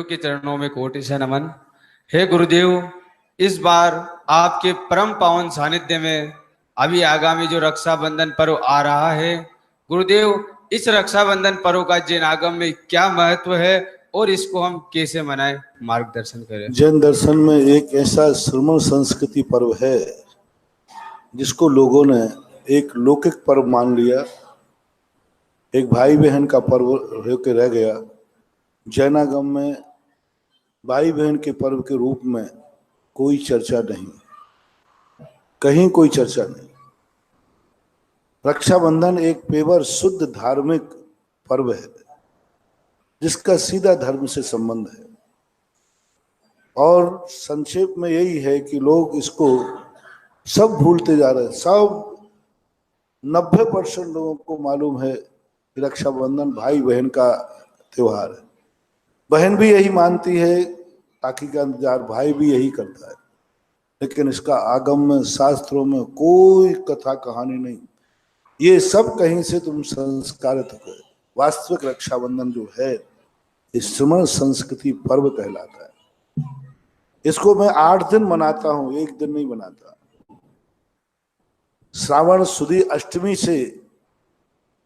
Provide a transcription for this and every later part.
गुरुदेव के चरणों में कोटि से नमन। हे गुरुदेव, इस बार आपके परम पावन सानिध्य में अभी आगामी जो रक्षाबंधन पर्व आ रहा है, गुरुदेव इस रक्षाबंधन पर्व का जैन आगम में क्या महत्व है और इसको हम कैसे मनाएं, मार्गदर्शन करें। जैन दर्शन में एक ऐसा श्रमण संस्कृति पर्व है जिसको लोगों ने एक लौकिक पर्व मान लिया, एक भाई बहन का पर्व होकर रह गया। जैनागम में भाई बहन के पर्व के रूप में कोई चर्चा नहीं, कहीं कोई चर्चा नहीं। रक्षाबंधन एक पेवर शुद्ध धार्मिक पर्व है जिसका सीधा धर्म से संबंध है, और संक्षेप में यही है कि लोग इसको सब भूलते जा रहे हैं। सब 90% लोगों को मालूम है कि रक्षाबंधन भाई बहन का त्योहार है। बहन भी यही मानती है, राखी का इंतजार भाई भी यही करता है, लेकिन इसका आगम में शास्त्रों में कोई कथा कहानी नहीं। ये सब कहीं से तुम संस्कारित हो। वास्तविक रक्षाबंधन जो है इस श्रमण संस्कृति पर्व कहलाता है। इसको मैं 8 दिन मनाता हूं, एक दिन नहीं मनाता। श्रावण सुदी अष्टमी से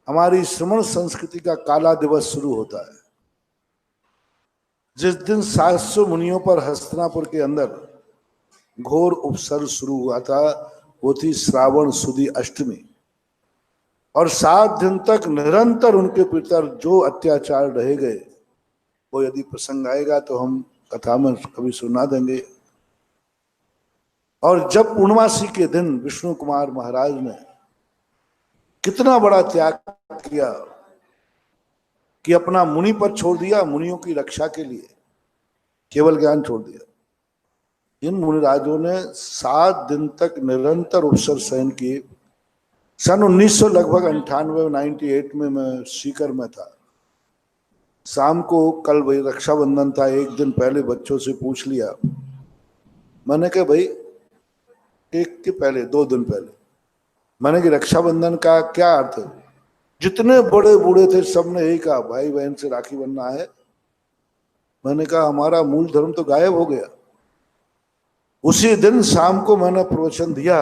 हमारी श्रमण संस्कृति का काला दिवस शुरू होता है। जिस दिन 700 मुनियों पर हस्तिनापुर के अंदर घोर उपसर्ग शुरू हुआ था, वो थी श्रावण सुदी अष्टमी, और 7 दिन तक निरंतर उनके पितर जो अत्याचार रह गए, वो यदि प्रसंग आएगा तो हम कथा में कभी सुना देंगे। और जब पूर्णमासी के दिन विष्णु कुमार महाराज ने कितना बड़ा त्याग किया कि अपना मुनि पर छोड़ दिया, मुनियों की रक्षा के लिए केवल ज्ञान छोड़ दिया। इन मुनिराजों ने 7 दिन तक निरंतर उपसर्ग सहन किए। सन 1900 लगभग 98 में मैं सीकर में था। शाम को, कल भाई रक्षाबंधन था, एक दिन पहले बच्चों से पूछ लिया। मैंने कहा भाई, एक के पहले 2 दिन पहले मैंने कि रक्षाबंधन का क्या अर्थ है। जितने बड़े बूढ़े थे सबने यही कहा, भाई बहन से राखी बनना है। मैंने कहा हमारा मूल धर्म तो गायब हो गया। उसी दिन शाम को मैंने प्रवचन दिया,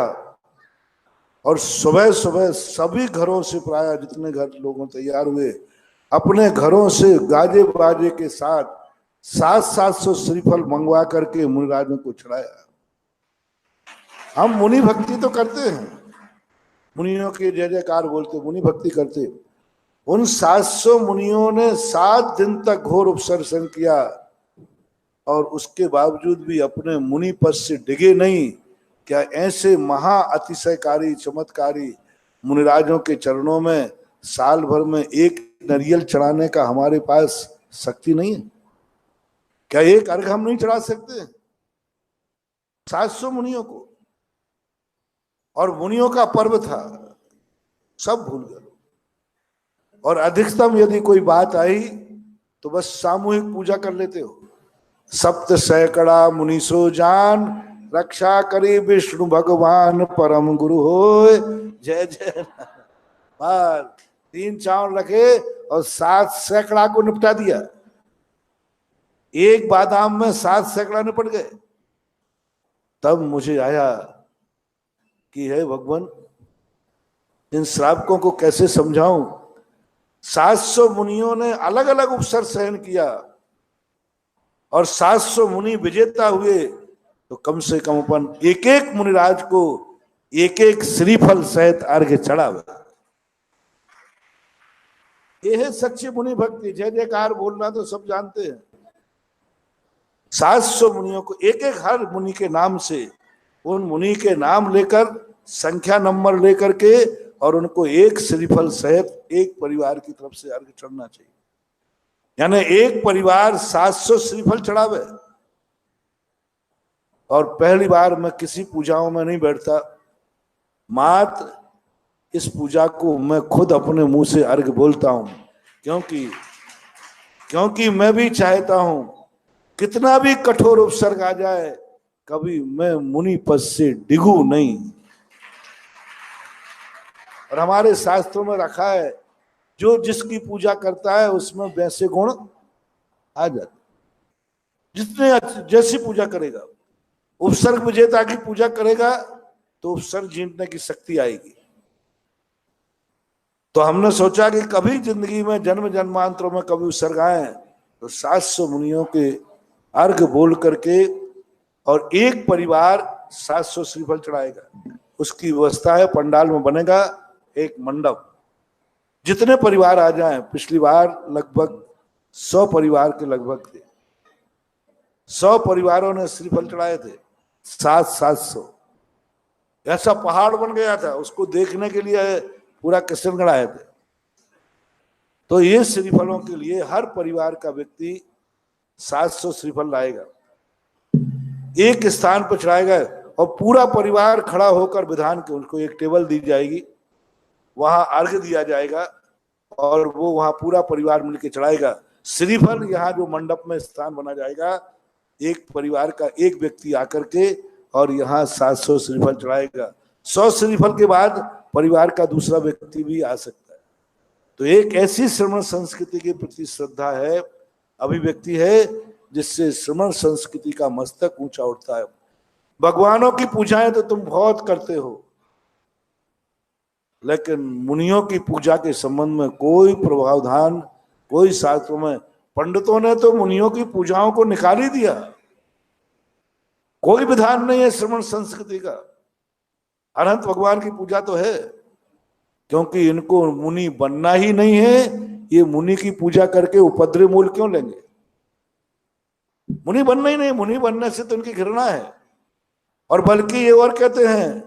और सुबह सुबह सभी घरों से, प्राय जितने घर लोगों तैयार हुए, अपने घरों से गाजे बाजे के साथ 700 श्रीफल मंगवा करके मुनिराजों को चढ़ाया। हम मुनि भक्ति तो करते हैं, मुनियों के जय जयकार बोलते, मुनि भक्ति करते। उन 700 मुनियों ने 7 दिन तक घोर उपसर्ग सहन किया, और उसके बावजूद भी अपने मुनि पद से डिगे नहीं। क्या ऐसे महा अतिशयकारी चमत्कारी मुनिराजों के चरणों में साल भर में एक नारियल चढ़ाने का हमारे पास शक्ति नहीं है? क्या एक अर्घ हम नहीं चढ़ा सकते 700 मुनियों को? और मुनियों का पर्व था, सब भूल गए। और अधिकतम यदि कोई बात आई तो बस सामूहिक पूजा कर लेते हो। सप्त सैकड़ा मुनीसो जान, रक्षा करे विष्णु भगवान, परम गुरु होए जय जय। 3 चावल रखे और 7 सैकड़ा को निपटा दिया। एक बादाम में 7 सैकड़ा निपट गए। तब मुझे आया कि हे भगवान, इन श्रावकों को कैसे समझाऊं। 700 मुनियों ने अलग अलग उपसर्ग सहन किया, और 700 मुनि विजेता हुए, तो कम से कम अपन एक एक मुनिराज को एक एक श्रीफल सहित अर्घ्य चढ़ावे। यह है सच्ची मुनि भक्ति। जय जयकार बोलना तो सब जानते हैं। 700 मुनियों को एक एक, हर मुनि के नाम से, उन मुनि के नाम लेकर, संख्या नंबर लेकर के, और उनको एक श्रीफल सहित एक परिवार की तरफ से अर्घ्य चढ़ना चाहिए। यानी एक परिवार 700 श्रीफल चढ़ावे। और पहली बार मैं किसी पूजाओं में नहीं बैठता, मात्र इस पूजा को मैं खुद अपने मुंह से अर्घ्य बोलता हूं, क्योंकि मैं भी चाहता हूं कितना भी कठोर उपसर्ग आ जाए, कभी मैं मुनि पद से डिगू नहीं। और हमारे शास्त्रों में रखा है, जो जिसकी पूजा करता है उसमें वैसे गुण आ जाते। जैसी पूजा करेगा, उपसर्ग विजेता की पूजा करेगा तो उपसर्ग जीतने की शक्ति आएगी। तो हमने सोचा कि कभी जिंदगी में जन्म जन्मांतरों में कभी उपसर्ग आए तो 700 मुनियों के अर्घ बोल करके और एक परिवार 700 श्रीफल चढ़ाएगा। उसकी व्यवस्था है, पंडाल में बनेगा एक मंडप, जितने परिवार आ जाएं। पिछली बार लगभग 100 परिवार के लगभग थे, 100 परिवारों ने श्रीफल चढ़ाए थे, 700। ऐसा पहाड़ बन गया था, उसको देखने के लिए पूरा किशनगढ़ आए थे। तो ये श्रीफलों के लिए हर परिवार का व्यक्ति 700 श्रीफल लाएगा, एक स्थान पर चढ़ाएगा और पूरा परिवार खड़ा होकर विधान के उनको एक टेबल दी जाएगी, वहां अर्घ्य दिया जाएगा और वो वहां पूरा परिवार मिलकर चढ़ाएगा श्रीफल। यहाँ जो मंडप में स्थान बना जाएगा, एक परिवार का एक व्यक्ति आकर के और यहाँ 700 श्रीफल चढ़ाएगा। 100 श्रीफल के बाद परिवार का दूसरा व्यक्ति भी आ सकता है। तो एक ऐसी श्रमण संस्कृति के प्रति श्रद्धा है, अभिव्यक्ति है, जिससे श्रमण संस्कृति का मस्तक ऊंचा उठता है। भगवानों की पूजाएं तो तुम बहुत करते हो, लेकिन मुनियों की पूजा के संबंध में कोई प्रावधान, कोई शास्त्रों में, पंडितों ने तो मुनियों की पूजाओं को निकाल ही दिया। कोई विधान नहीं है श्रमण संस्कृति का। अनंत भगवान की पूजा तो है, क्योंकि इनको मुनि बनना ही नहीं है। ये मुनि की पूजा करके उपद्रव मूल क्यों लेंगे? मुनि बनना ही नहीं, मुनि बनने से तो इनकी घृणा है। और बल्कि ये और कहते हैं,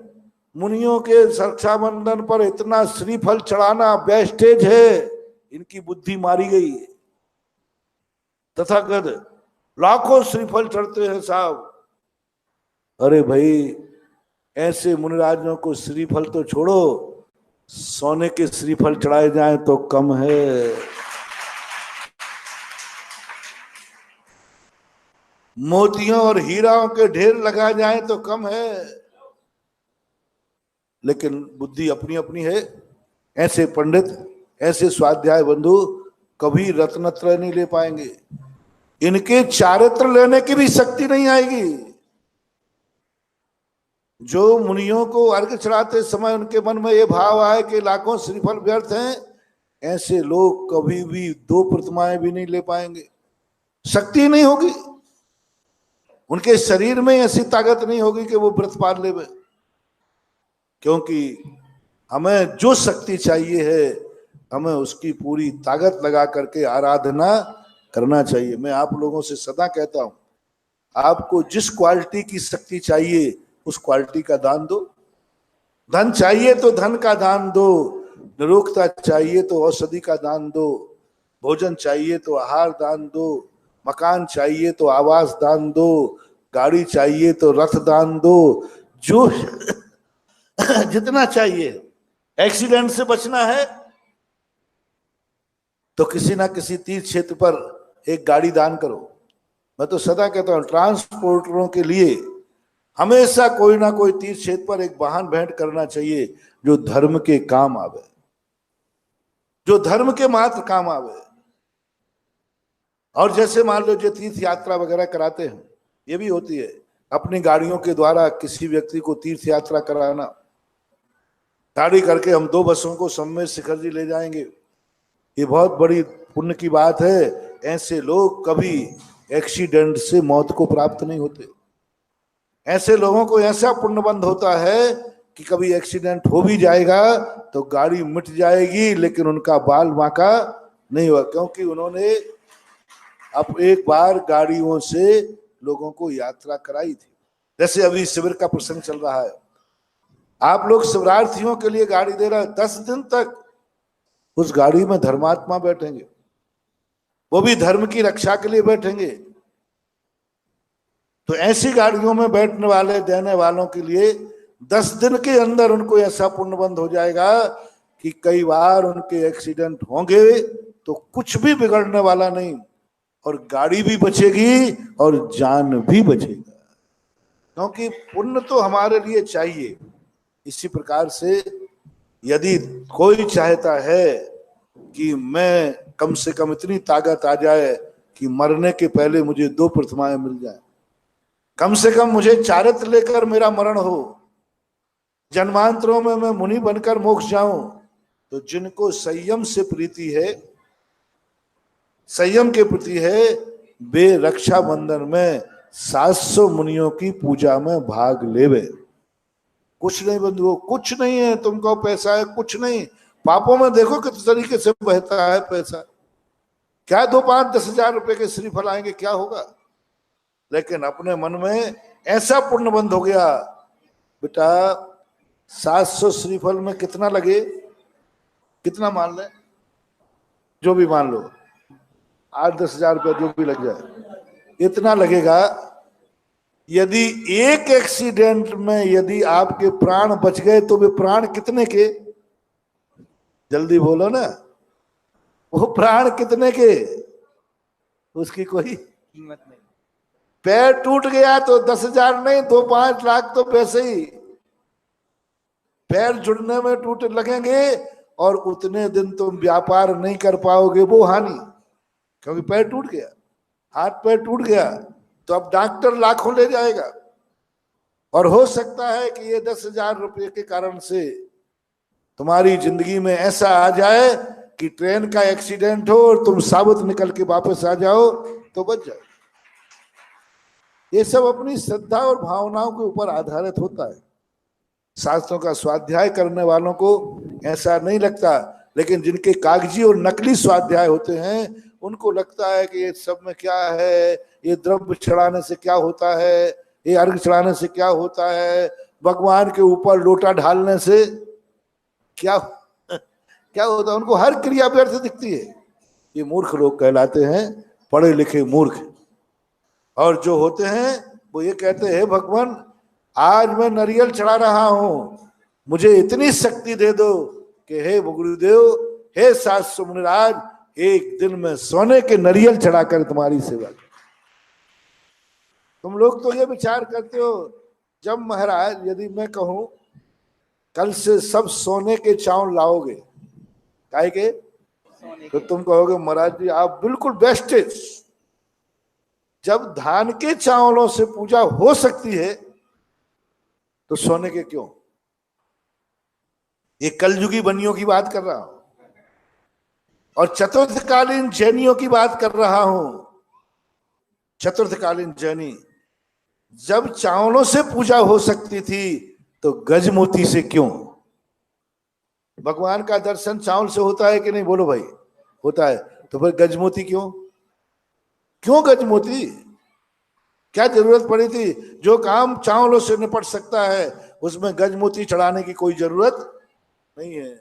मुनियों के रक्षाबंधन पर इतना श्रीफल चढ़ाना वेस्टेज है, इनकी बुद्धि मारी गई है। तथागत लाखों श्रीफल चढ़ते हैं साहब। अरे भाई, ऐसे मुनिराजों को श्रीफल तो छोड़ो, सोने के श्रीफल चढ़ाए जाएं तो कम है। मोतियों और हीराओं के ढेर लगा जाए तो कम है। लेकिन बुद्धि अपनी अपनी है। ऐसे पंडित, ऐसे स्वाध्याय बंधु कभी रत्नत्रय नहीं ले पाएंगे। इनके चारित्र लेने की भी शक्ति नहीं आएगी। जो मुनियों को अर्घ्य चढ़ाते समय उनके मन में ये भाव आए कि लाखों श्रीफल व्यर्थ हैं, ऐसे लोग कभी भी 2 प्रतिमाएं भी नहीं ले पाएंगे। शक्ति नहीं होगी, उनके शरीर में ऐसी ताकत नहीं होगी कि वो व्रत पाल ले। क्योंकि हमें जो शक्ति चाहिए है, हमें उसकी पूरी ताकत लगा करके आराधना करना चाहिए। मैं आप लोगों से सदा कहता हूं, आपको जिस क्वालिटी की शक्ति चाहिए उस क्वालिटी का दान दो। धन चाहिए तो धन का दान दो, निरोगता चाहिए तो औषधि का दान दो, भोजन चाहिए तो आहार दान दो, मकान चाहिए तो आवास दान दो, गाड़ी चाहिए तो रथ दान दो। जो जितना चाहिए। एक्सीडेंट से बचना है तो किसी ना किसी तीर्थ क्षेत्र पर एक गाड़ी दान करो। मैं तो सदा कहता हूं, ट्रांसपोर्टरों के लिए हमेशा कोई ना कोई तीर्थ क्षेत्र पर एक वाहन भेंट करना चाहिए जो धर्म के काम आवे, जो धर्म के मात्र काम आवे। और जैसे मान लो जो तीर्थ यात्रा वगैरह कराते हैं, ये भी होती है अपनी गाड़ियों के द्वारा किसी व्यक्ति को तीर्थ यात्रा कराना। गाड़ी करके हम 2 बसों को सम्मेद शिखर जी ले जाएंगे, ये बहुत बड़ी पुण्य की बात है। ऐसे लोग कभी एक्सीडेंट से मौत को प्राप्त नहीं होते। ऐसे लोगों को ऐसा पुण्यबंध होता है कि कभी एक्सीडेंट हो भी जाएगा तो गाड़ी मिट जाएगी, लेकिन उनका बाल बांका नहीं हुआ, क्योंकि उन्होंने अब एक बार गाड़ियों से लोगों को यात्रा कराई थी। जैसे अभी शिविर का प्रसंग चल रहा है, आप लोग शिवरार्थियों के लिए गाड़ी दे रहे हैं, 10 दिन तक उस गाड़ी में धर्मात्मा बैठेंगे, वो भी धर्म की रक्षा के लिए बैठेंगे। तो ऐसी गाड़ियों में बैठने वाले, देने वालों के लिए 10 दिन के अंदर उनको ऐसा पुण्यबंध हो जाएगा कि कई बार उनके एक्सीडेंट होंगे तो कुछ भी बिगड़ने वाला नहीं, और गाड़ी भी बचेगी और जान भी बचेगा, क्योंकि पुण्य तो हमारे लिए चाहिए। इसी प्रकार से यदि कोई चाहता है कि मैं कम से कम इतनी ताकत आ जाए कि मरने के पहले मुझे 2 प्रतिमाएं मिल जाए, कम से कम मुझे चारित्र लेकर मेरा मरण हो, जन्मांतरों में मैं मुनि बनकर मोक्ष जाऊं। तो जिनको संयम से प्रीति है, संयम के प्रति है, वे रक्षाबंधन में 700 मुनियों की पूजा में भाग लेवे। कुछ नहीं बंधुओं, कुछ नहीं है, तुमको पैसा है, कुछ नहीं। पापों में देखो किस तरीके से बहता है पैसा। क्या 2, 5, 10 हजार रुपए के श्रीफल आएंगे, क्या होगा? लेकिन अपने मन में ऐसा पूर्ण बंध हो गया, बेटा 700 श्रीफल में कितना लगे, कितना मान ले, जो भी मान लो, 8-10 हजार रुपये जो भी लग जाए, इतना लगेगा। यदि एक एक्सीडेंट में यदि आपके प्राण बच गए तो वे प्राण कितने के? जल्दी बोलो ना, वो प्राण कितने के? उसकी कोई कीमत नहीं। पैर टूट गया तो 10 हजार नहीं, 2-5 लाख तो पैसे ही। पैर जुड़ने में टूट लगेंगे और उतने दिन तुम व्यापार नहीं कर पाओगे, वो हानि। क्योंकि पैर टूट गया, हाथ पैर टूट गया, तो अब डॉक्टर लाखों ले जाएगा। और हो सकता है कि ये 10 हजार रुपये के कारण से तुम्हारी जिंदगी में ऐसा आ जाए कि ट्रेन का एक्सीडेंट हो और तुम साबुत निकल के वापस आ जाओ तो बच जाओ। ये सब अपनी श्रद्धा और भावनाओं के ऊपर आधारित होता है। शास्त्रों का स्वाध्याय करने वालों को ऐसा नहीं लगता, लेकिन जिनके कागजी और नकली स्वाध्याय होते हैं उनको लगता है कि ये सब में क्या है, ये द्रव्य चढ़ाने से क्या होता है, ये अर्घ चढ़ाने से क्या होता है, भगवान के ऊपर लोटा ढालने से क्या क्या होता है। उनको हर क्रिया व्यर्थ दिखती है। ये मूर्ख लोग कहलाते हैं, पढ़े लिखे मूर्ख। और जो होते हैं वो ये कहते हैं, भगवान आज मैं नारियल चढ़ा रहा हूं, मुझे इतनी शक्ति दे दो कि हे गुरुदेव, हे 700 मुनिराज, एक दिन में सोने के नारियल चढ़ाकर तुम्हारी सेवा। तुम लोग तो ये विचार करते हो, जब महाराज यदि मैं कहूं कल से सब सोने के चावल लाओगे, काहे के? तो तुम कहोगे महाराज जी आप बिल्कुल बेस्टेज। जब धान के चावलों से पूजा हो सकती है तो सोने के क्यों? ये कलयुगी बनियों की बात कर रहा हूं और चतुर्थकालीन जैनियों की बात कर रहा हूं। चतुर्थकालीन जैनी जब चावलों से पूजा हो सकती थी तो गजमोती से क्यों? भगवान का दर्शन चावल से होता है कि नहीं? बोलो भाई, होता है। तो फिर गजमोती क्यों? क्यों गजमोती? क्या जरूरत पड़ी थी? जो काम चावलों से निपट सकता है उसमें गजमोती चढ़ाने की कोई जरूरत नहीं है।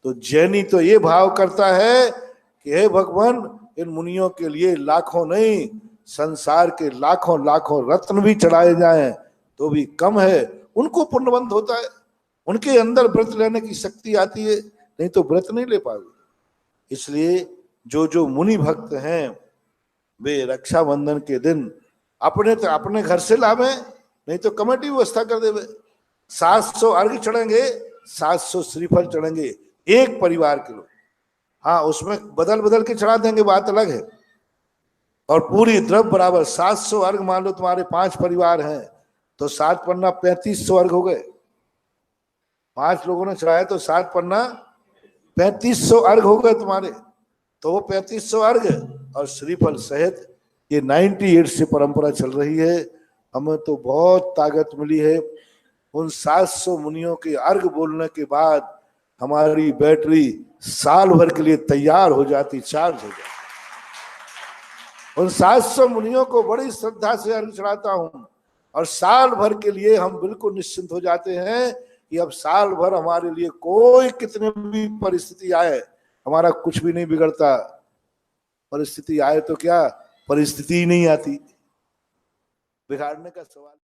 तो जैनी तो ये भाव करता है कि हे भगवान, इन मुनियों के लिए लाखों नहीं, संसार के लाखों लाखों रत्न भी चढ़ाए जाएं तो भी कम है। उनको पुण्यबंध होता है, उनके अंदर व्रत लेने की शक्ति आती है, नहीं तो व्रत नहीं ले पाओगे। इसलिए जो जो मुनि भक्त हैं वे रक्षाबंधन के दिन अपने घर से लावे, नहीं तो कमेटी व्यवस्था कर देवे। 700 अर्घ चढ़ेंगे, 700 श्रीफल चढ़ेंगे एक परिवार के लोग। हाँ, उसमें बदल बदल के चढ़ा देंगे, बात अलग है। और पूरी द्रव्य बराबर 700 अर्घ, मान लो तुम्हारे 5 परिवार हैं तो 7 पन्ना 3500 अर्घ हो गए। 5 लोगों ने चढ़ाया तो 7 पन्ना 3500 अर्घ हो गए तुम्हारे। तो वो 3500 अर्घ और श्रीफल सहित ये 98 से परंपरा चल रही है। हमें तो बहुत ताकत मिली है। उन 700 मुनियों के अर्घ बोलने के बाद हमारी बैटरी साल भर के लिए तैयार हो जाती, चार्ज हो जाती। उन 700 मुनियों को बड़ी श्रद्धा से अर्घ चढ़ाता हूं और साल भर के लिए हम बिल्कुल निश्चिंत हो जाते हैं कि अब साल भर हमारे लिए कोई कितने भी परिस्थिति आए हमारा कुछ भी नहीं बिगड़ता। परिस्थिति आए तो क्या, परिस्थिति ही नहीं आती, बिगाड़ने का सवाल।